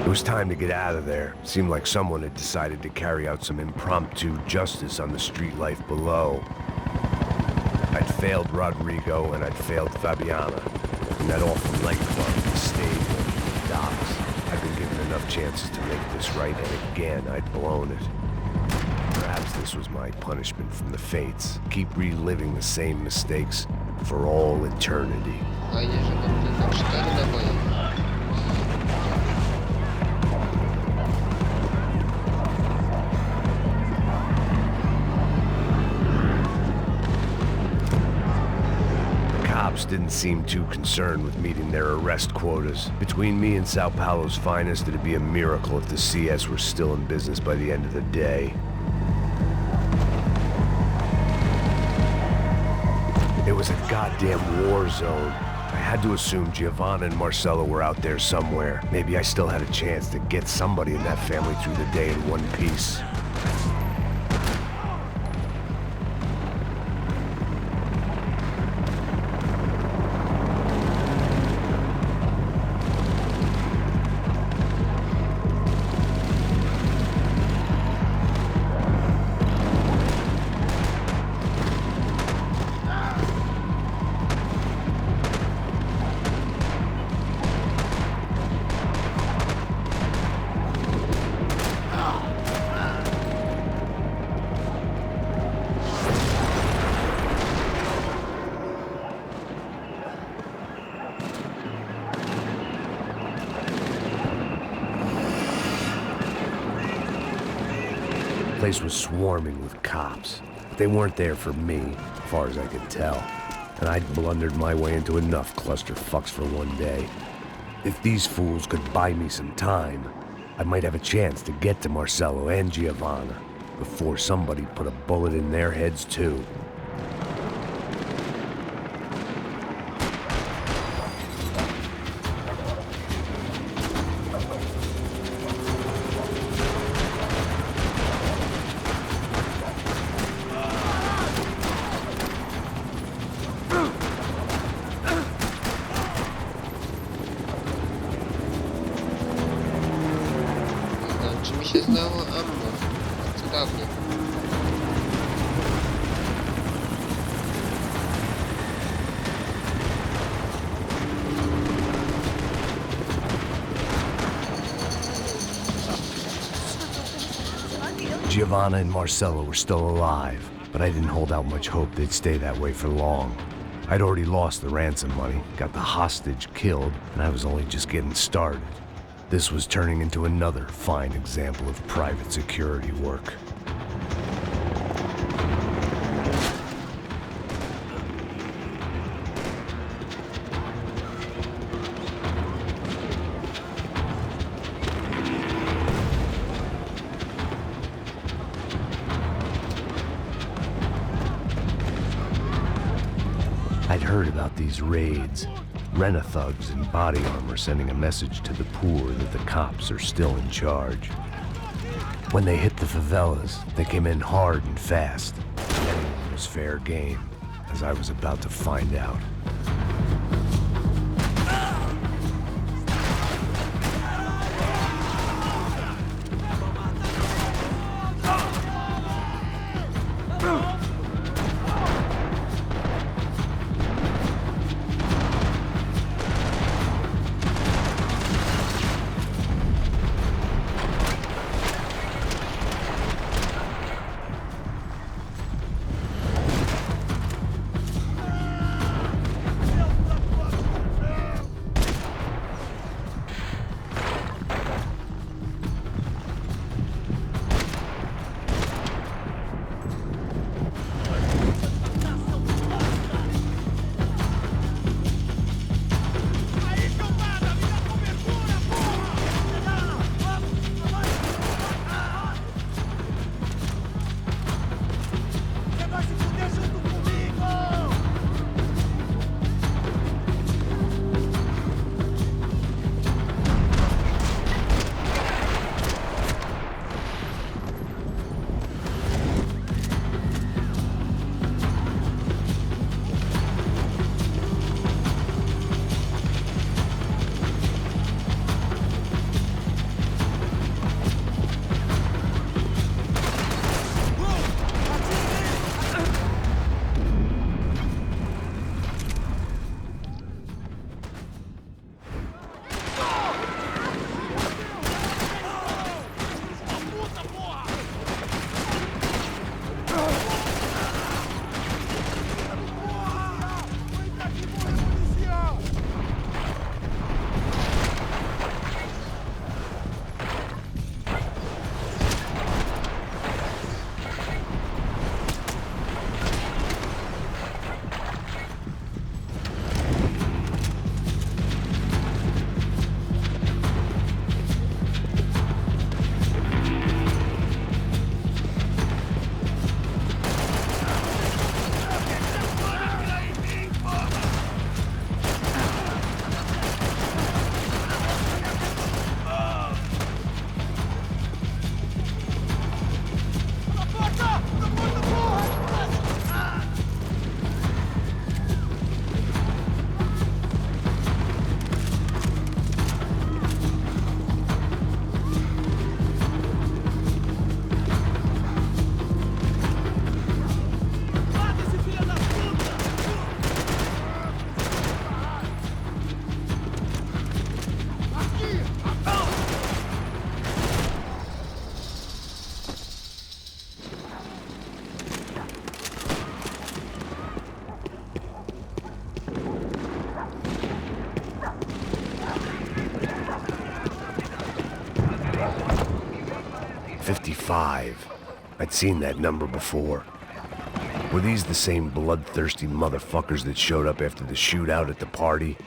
It was time to get out of there. Seemed like someone had decided to carry out some impromptu justice on the street life below. I'd failed Rodrigo and I'd failed Fabiana. In that awful nightclub, the stable, the docks. I'd been given enough chances to make this right, and again, I'd blown it. Perhaps this was my punishment from the fates. Keep reliving the same mistakes for all eternity. A jeżeli mam tylko 4 naboje. Didn't seem too concerned with meeting their arrest quotas. Between me and Sao Paulo's finest, it'd be a miracle if the CS were still in business by the end of the day. It was a goddamn war zone. I had to assume Giovanna and Marcelo were out there somewhere. Maybe I still had a chance to get somebody in that family through the day in one piece. The place was swarming with cops. But they weren't there for me, as far as I could tell. And I'd blundered my way into enough clusterfucks for one day. If these fools could buy me some time, I might have a chance to get to Marcelo and Giovanna before somebody put a bullet in their heads too. Czy mi się zdało ammo? Cudownie. Giovanna and Marcelo were still alive, but I didn't hold out much hope they'd stay that way for long. I'd already lost the ransom money, got the hostage killed, and I was only just getting started. This was turning into another fine example of private security work. I'd heard about these raids. Rent-a-thugs in body armor sending a message to the poor that the cops are still in charge. When they hit the favelas, they came in hard and fast. Anyone was fair game, as I was about to find out. 5. I'd seen that number before. Were these the same bloodthirsty motherfuckers that showed up after the shootout at the party?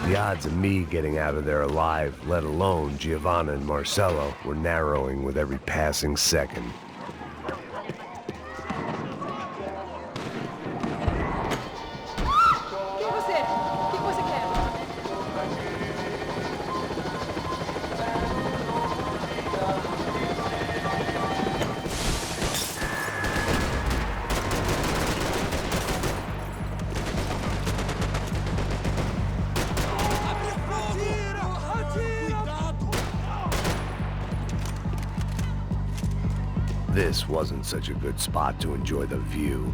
The odds of me getting out of there alive, let alone Giovanna and Marcello, were narrowing with every passing second. This wasn't such a good spot to enjoy the view.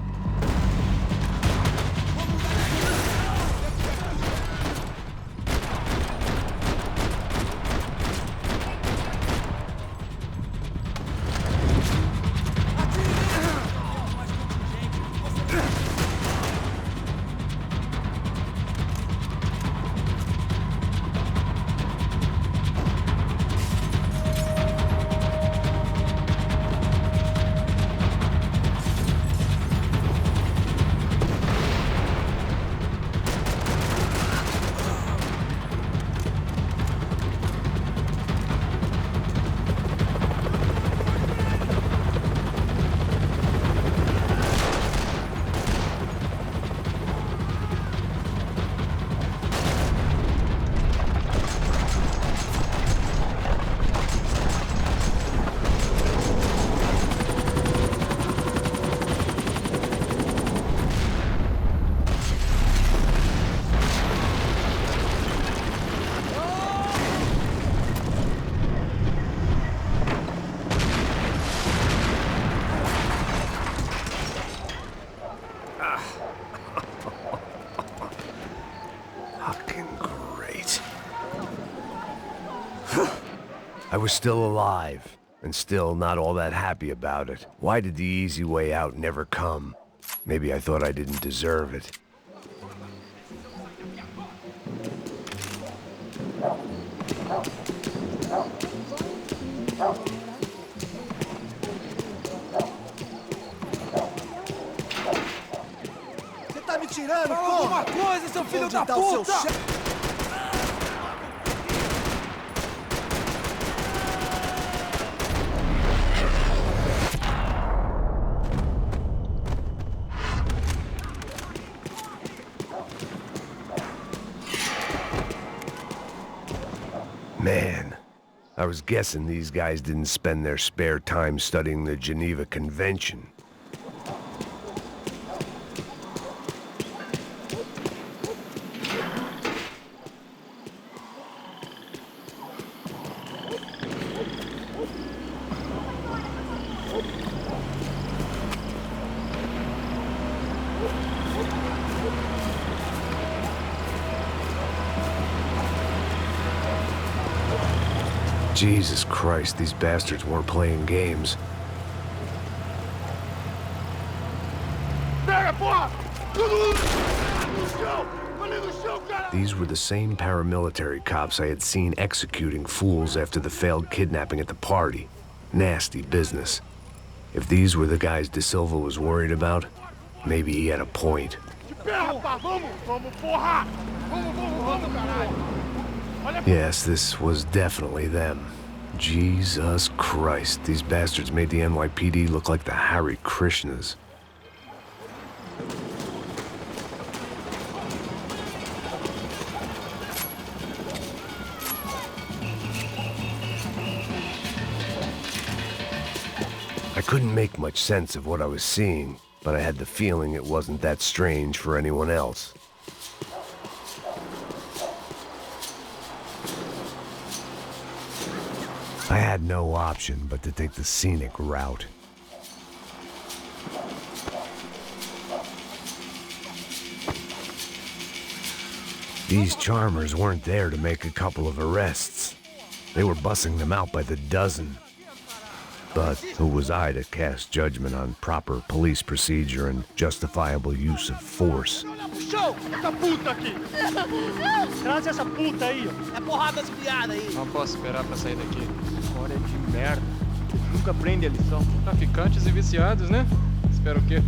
I was still alive, and still not all that happy about it. Why did the easy way out never come? Maybe I thought I didn't deserve it. Você tá me tirando, pô? Alguma coisa, seu filho da puta! Man, I was guessing these guys didn't spend their spare time studying the Geneva Convention. Jesus Christ, these bastards weren't playing games. These were the same paramilitary cops I had seen executing fools after the failed kidnapping at the party. Nasty business. If these were the guys De Silva was worried about, maybe he had a point. Yes, this was definitely them. Jesus Christ, these bastards made the NYPD look like the Hare Krishnas. I couldn't make much sense of what I was seeing, but I had the feeling it wasn't that strange for anyone else. I had no option but to take the scenic route. These charmers weren't there to make a couple of arrests. They were bussing them out by the dozen. But who was I to cast judgment on proper police procedure and justifiable use of force? Traz essa puta aí, ó. É porrada das piadas aí. Não posso esperar pra sair daqui. História de merda. Eles nunca aprendem a lição. Traficantes e viciados, né? Espera o quê?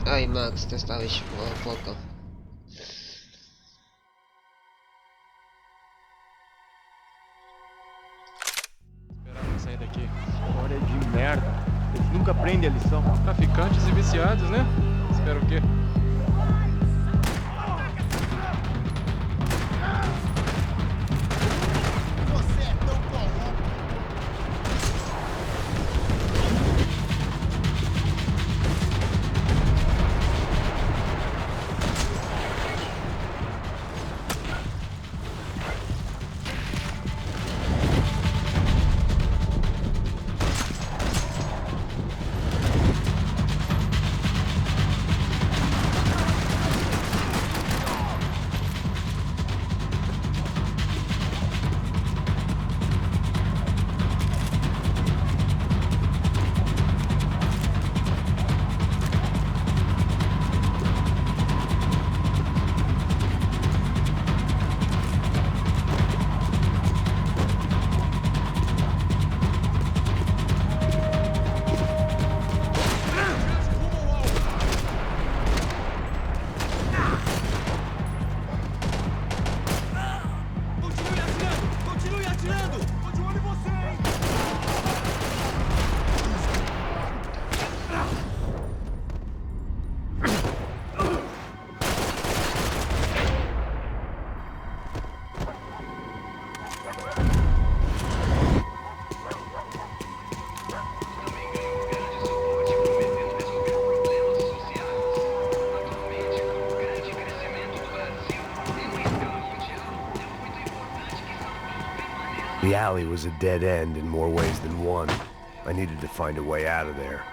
Aj, Max, dostałeś w oko. Esperava sair daqui. História de merda. Eles nunca aprendem a lição. Traficantes e viciados, né? Espera o quê? Você é tão corrupto. Continue atirando! Tô de olho em você, hein? The alley was a dead end in more ways than one. I needed to find a way out of there.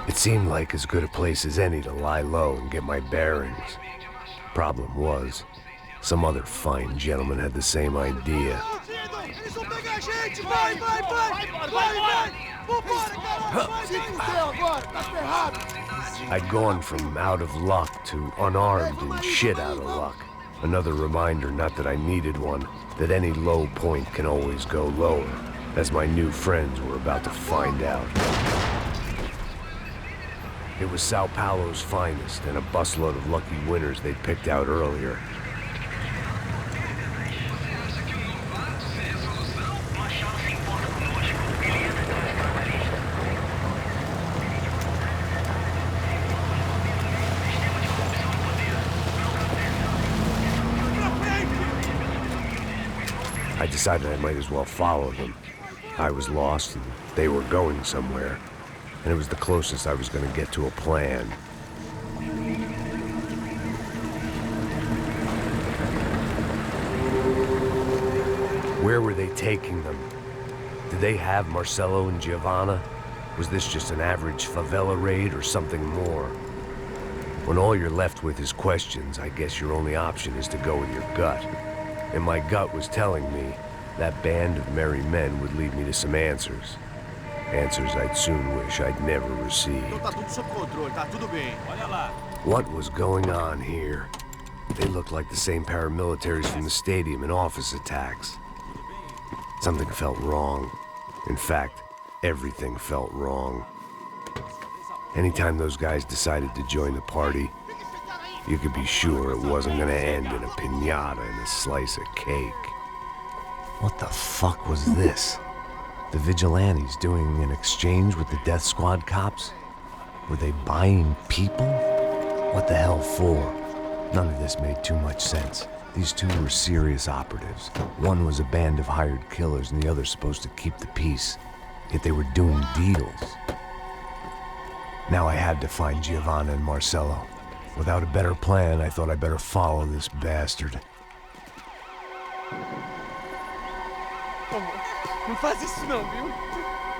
It seemed like as good a place as any to lie low and get my bearings. Problem was, some other fine gentleman had the same idea. Eles vão pegar a gente! Vai, vai, vai! Vai, vai! Vambora, caralho! Se fudeu agora, tá ferrado! I'd gone from out of luck to unarmed and shit out of luck. Another reminder, not that I needed one, that any low point can always go lower, as my new friends were about to find out. It was Sao Paulo's finest and a busload of lucky winners they'd picked out earlier. I decided I might as well follow them. I was lost and they were going somewhere, and it was the closest I was going to get to a plan. Where were they taking them? Did they have Marcelo and Giovanna? Was this just an average favela raid or something more? When all you're left with is questions, I guess your only option is to go with your gut. And my gut was telling me that band of merry men would lead me to some answers. Answers I'd soon wish I'd never received. Então tá tudo sob controle, tá tudo bem. Olha lá. What was going on here? They looked like the same paramilitaries from the stadium in office attacks. Something felt wrong. In fact, everything felt wrong. Anytime those guys decided to join the party, you could be sure it wasn't gonna end in a piñata and a slice of cake. What the fuck was this? The vigilantes doing an exchange with the death squad cops? Were they buying people? What the hell for? None of this made too much sense. These two were serious operatives. One was a band of hired killers and the other supposed to keep the peace. Yet they were doing deals. Now I had to find Giovanna and Marcello. Without a better plan, I thought I'd better follow this bastard. Não faz isso não, viu?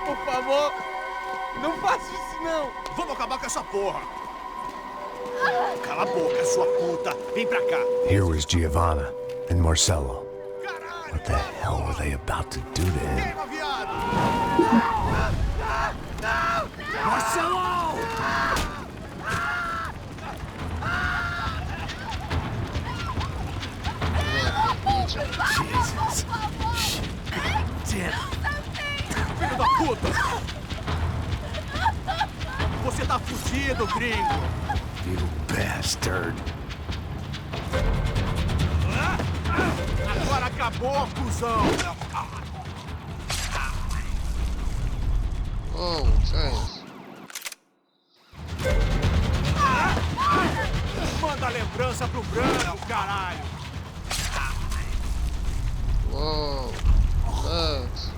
Por favor, não faça isso não. Vamos acabar com essa porra. Cala a boca, sua puta. Vem pra cá. Here was Giovanna and Marcello. What the hell were they about to do to him? Queima, viado. Marcelo! Jesus. Filho da puta. Você tá fudido, gringo. You bastard. Agora acabou, cuzão. O, co jest? Manda a lembrança pro branco, caralho. Wow, Max.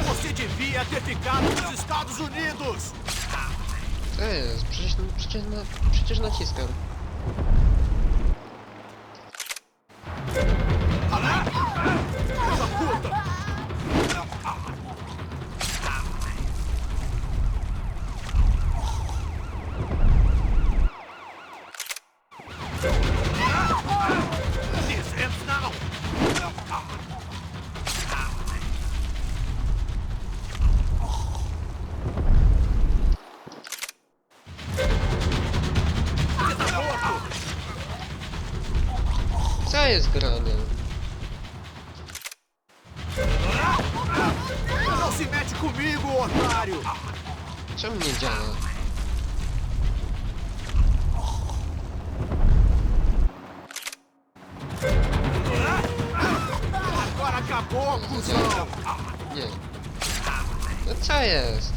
Você devia ter ficado nos Estados Unidos. Co jest? Przecież naciskam. Essa puta. Dizendo não. Co jest grane? Não se mete comigo, otário. Czemu nie działa? Agora acabou, cuzão. Nie. No co jest?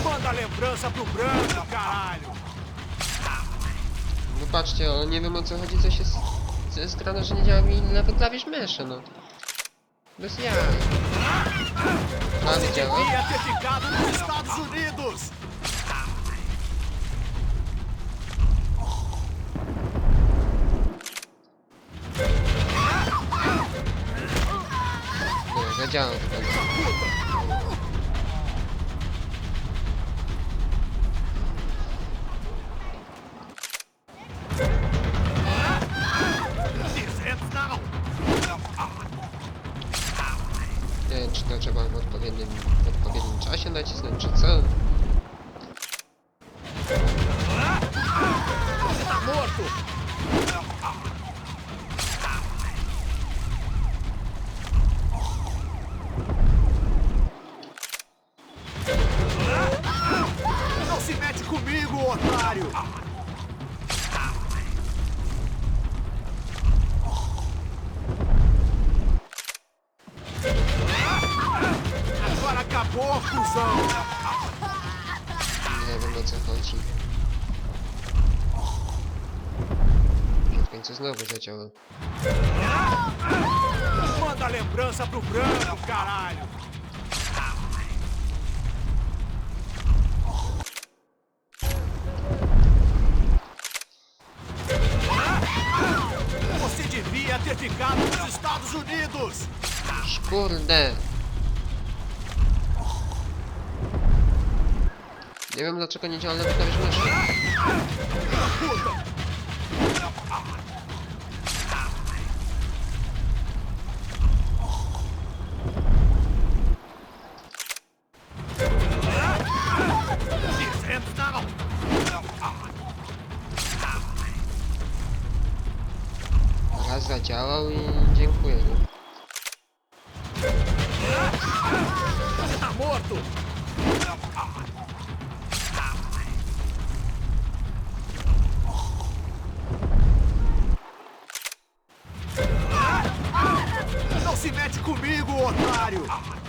Manda a lembrança pro branco, caralho. No patrzcie, ale nie wiem o co chodzi, co jest grane, że nie działa mi lewy klawisz myszy, no. Bez ja. Ale działa. Devia ter ficado nos Estados Unidos. Nie, zadziała w końcu. Dizendo não. Nie wiem, czy to trzeba w odpowiednim czasie nacisnąć, czy co? Você tá morto. Não se mete comigo, otário. Agora acabou, cuzão. Nie wiem o co chodzi. W końcu znowu zadziała. Manda a lembrança pro branco, caralho. Você devia ter ficado nos Estados Unidos. Kurde! Nie wiem dlaczego nie działa lewy klawisz myszy. Puta. Dizendo não. Raz zadziałał i dziękuję. Nie? se mete comigo, otário!